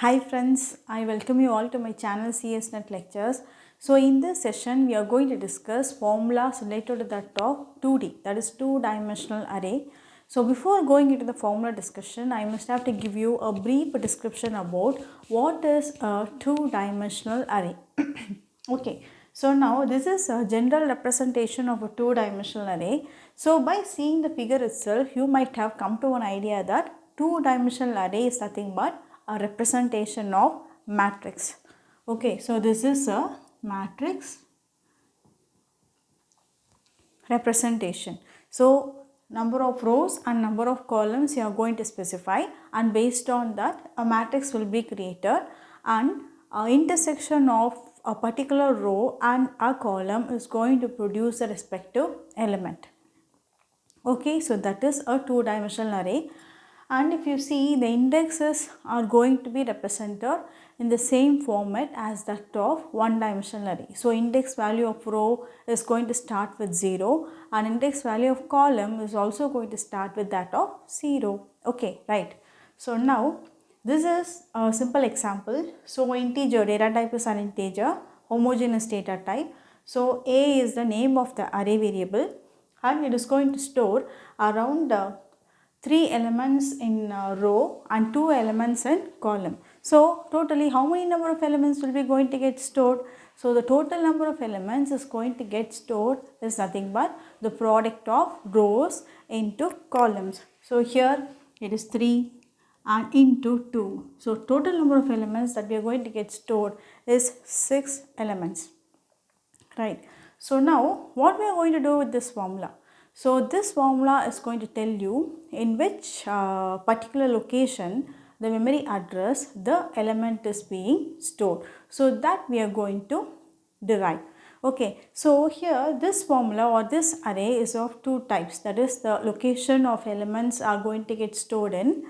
Hi friends, I welcome you all to my channel CSNet Lectures. So in this session, we are going to discuss formulas related to that of 2D, that is two-dimensional array. So before going into the formula discussion, I must have to give you a brief description about what is a two-dimensional array. Okay, so now this is a general representation of a two-dimensional array. So by seeing the figure itself, you might have come to an idea that two-dimensional array is nothing but a representation of matrix. Okay, so this is a matrix representation. So number of rows and number of columns you are going to specify, and based on that a matrix will be created, and intersection of a particular row and a column is going to produce the respective element. Okay, so that is a two-dimensional array. And if you see, the indexes are going to be represented in the same format as that of one-dimensional array. So index value of row is going to start with 0, and index value of column is also going to start with that of 0. Okay, right. So now this is a simple example. So integer data type is an integer, homogeneous data type. So A is the name of the array variable, and it is going to store around 3 elements in row and 2 elements in column. So totally how many number of elements will be going to get stored? So the total number of elements is going to get stored is nothing but the product of rows into columns. So here it is 3 and into 2. So total number of elements that we are going to get stored is 6 elements. Right. So now what we are going to do with this formula? So this formula is going to tell you in which particular location the memory address the element is being stored. So that we are going to derive. Okay, so here this formula or this array is of two types, that is the location of elements are going to get stored in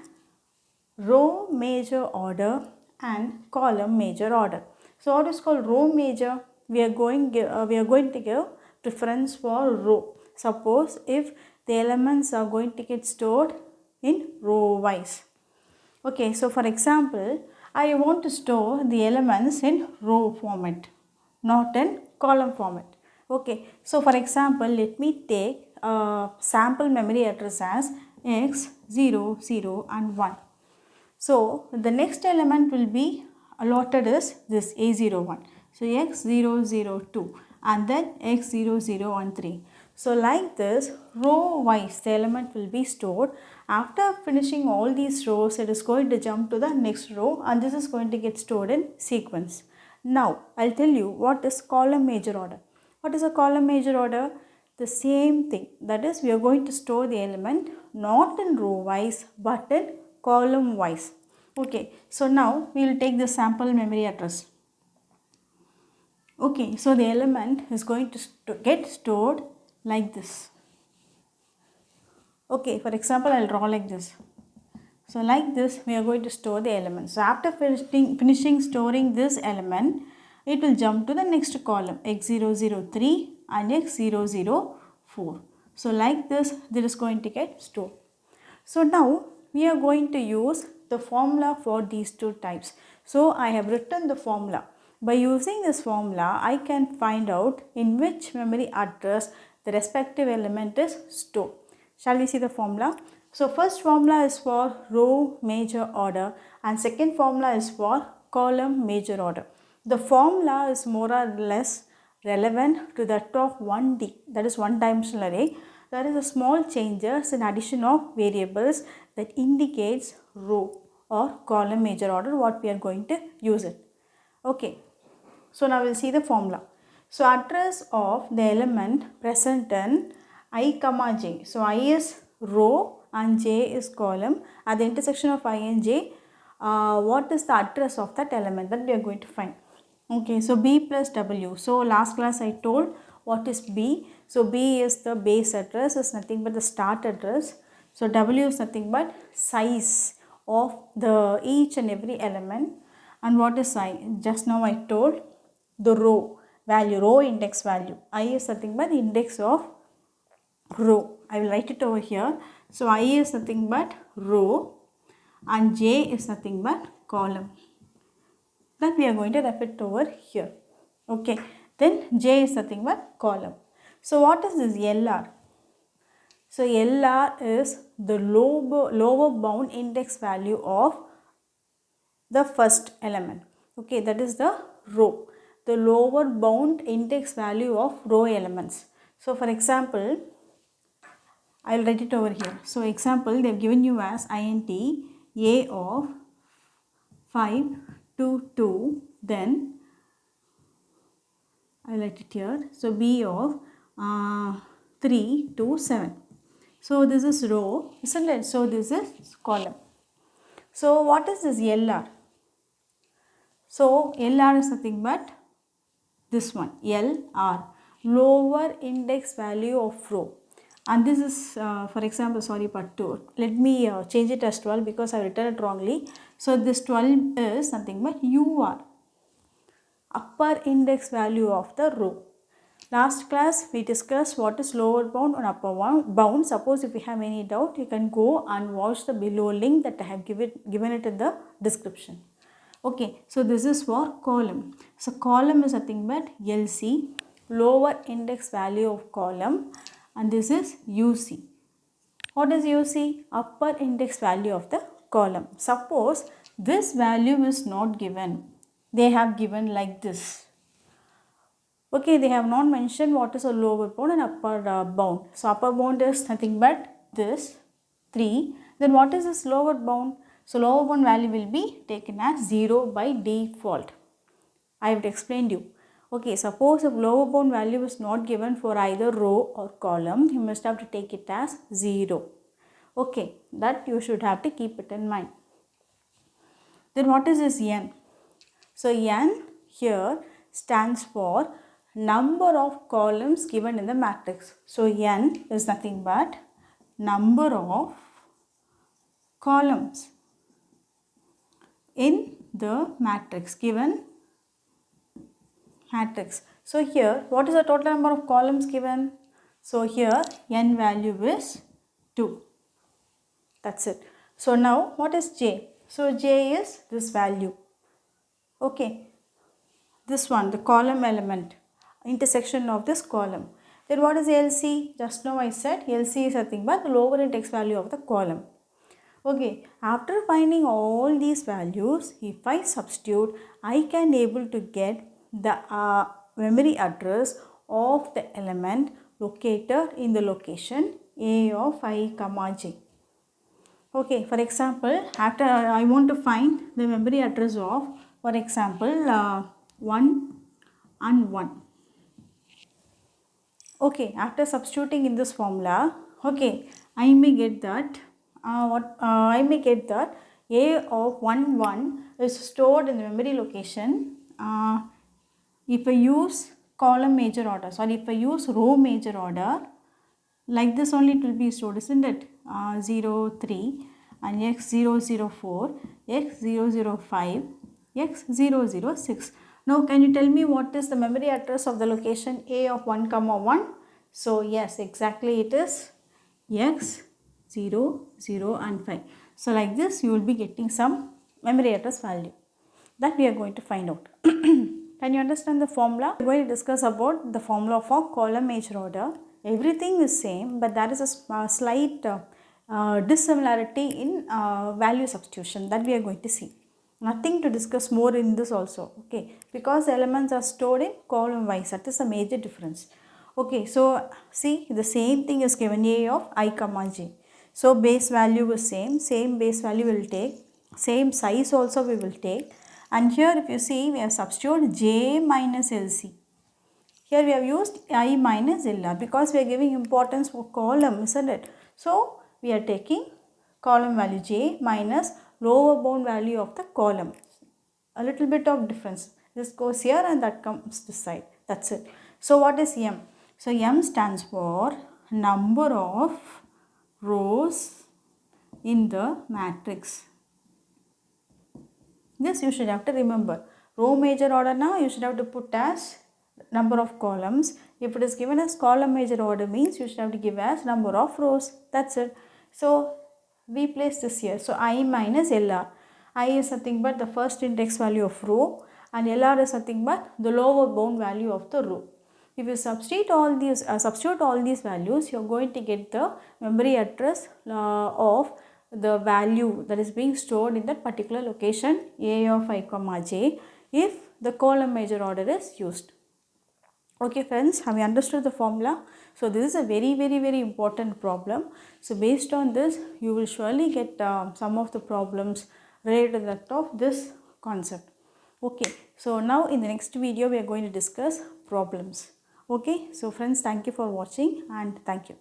row major order and column major order. So what is called row major? We are going to give preference for row. Suppose if the elements are going to get stored in row wise. Okay, so for example, I want to store the elements in row format, not in column format. Okay, so for example, let me take a sample memory address as x, 0, 0 and 1. So the next element will be allotted is this A01. So x002 and then x0013. So like this, row wise the element will be stored. After finishing all these rows, it is going to jump to the next row, and this is going to get stored in sequence. Now I'll tell you what is column major order. What is a column major order? The same thing, that is we are going to store the element not in row wise but in column wise. Okay, so now we will take the sample memory address. Okay, so the element is going to get stored like this. Okay, for example, I will draw like this. So like this we are going to store the element. So after finishing storing this element, it will jump to the next column x003 and x004. So like this is going to get stored. So now we are going to use the formula for these two types. So I have written the formula. By using this formula, I can find out in which memory address the respective element is stored. Shall we see the formula? So first formula is for row major order and second formula is for column major order. The formula is more or less relevant to that of 1D, that is one dimensional array. There is a small changes in addition of variables that indicates row or column major order what we are going to use it. Okay, so now we'll see the formula. So address of the element present in I comma j. So I is row and j is column. At the intersection of I and j, what is the address of that element that we are going to find? Okay, so b plus w. So last class I told what is b. So b is the base address, is nothing but the start address. So w is nothing but size of the each and every element. And what is I? Just now I told the row value, row index value. I is nothing but the index of row. I will write it over here. So I is nothing but row and j is nothing but column. That we are going to refer it over here. Okay. Then J is nothing but column. So what is this LR? So LR is the lower bound index value of the first element. Okay, that is the row. The lower bound index value of row elements. So for example, I'll write it over here. So example, they've given you as int a of 5 to 2, then I'll write it here. So b of 3 to 7. So this is row, isn't it? So this is column. So what is this LR? So LR is nothing but this one, LR, lower index value of row. And this is for example, sorry, part 2. Let me change it as 12 because I written it wrongly. So this 12 is nothing but UR, upper index value of the row. Last class we discussed what is lower bound and upper bound. Suppose if you have any doubt, you can go and watch the below link that I have given it in the description. Okay, so this is for column. So column is nothing but LC, lower index value of column, and this is UC. What is UC? Upper index value of the column. Suppose this value is not given. They have given like this. Okay, they have not mentioned what is a lower bound and upper bound. So upper bound is nothing but this 3. Then what is this lower bound? So lower bound value will be taken as 0 by default. I have explained you. Okay, suppose if lower bound value is not given for either row or column, you must have to take it as 0. Okay, that you should have to keep it in mind. Then what is this N? So N here stands for number of columns given in the matrix. So N is nothing but number of columns in the matrix, given matrix. So here, what is the total number of columns given? So here N value is 2. That's it. So now what is J? So J is this value. Okay. This one, the column element, intersection of this column. Then what is LC? Just now I said LC is nothing but the lower index value of the column. Okay, after finding all these values, if I substitute, I can able to get the memory address of the element located in the location A of I, J. Okay, for example, after I want to find the memory address of, for example, 1 and 1. Okay, after substituting in this formula, okay, I may get that A of 1 1 is stored in the memory location if I use column major order. Sorry, if I use row major order, like this only it will be stored, isn't it? 0 3 and x 0 0 4, x 0 0 5, x 0 0 6. Now can you tell me what is the memory address of the location A of 1 comma 1? So yes, exactly it is x 0 0 and 5. So like this you will be getting some memory address value that we are going to find out. Can you understand the formula? We are going to discuss about the formula for column major order. Everything is same, but there is a slight dissimilarity in value substitution that we are going to see. Nothing to discuss more in this also, okay, because the elements are stored in column wise. That is a major difference. Okay, so see, the same thing is given A of I comma j. So base value is same base value will take, same size also we will take. And here if you see, we have substituted j minus LC. Here we have used I minus LR because we are giving importance for column, isn't it? So we are taking column value j minus lower bound value of the column. A little bit of difference. This goes here and that comes this side. That's it. So what is M? So M stands for number of rows in the matrix. This you should have to remember. Row major order now you should have to put as number of columns. If it is given as column major order means you should have to give as number of rows. That's it. So we place this here. So I minus LR. I is nothing but the first index value of row and LR is nothing but the lower bound value of the row. If you substitute all these values, you are going to get the memory address of the value that is being stored in that particular location A of I comma j if the column major order is used. Okay friends, have you understood the formula? So this is a very important problem. So based on this, you will surely get some of the problems related to that of this concept. Okay, so now in the next video we are going to discuss problems. Okay, so friends, thank you for watching and thank you.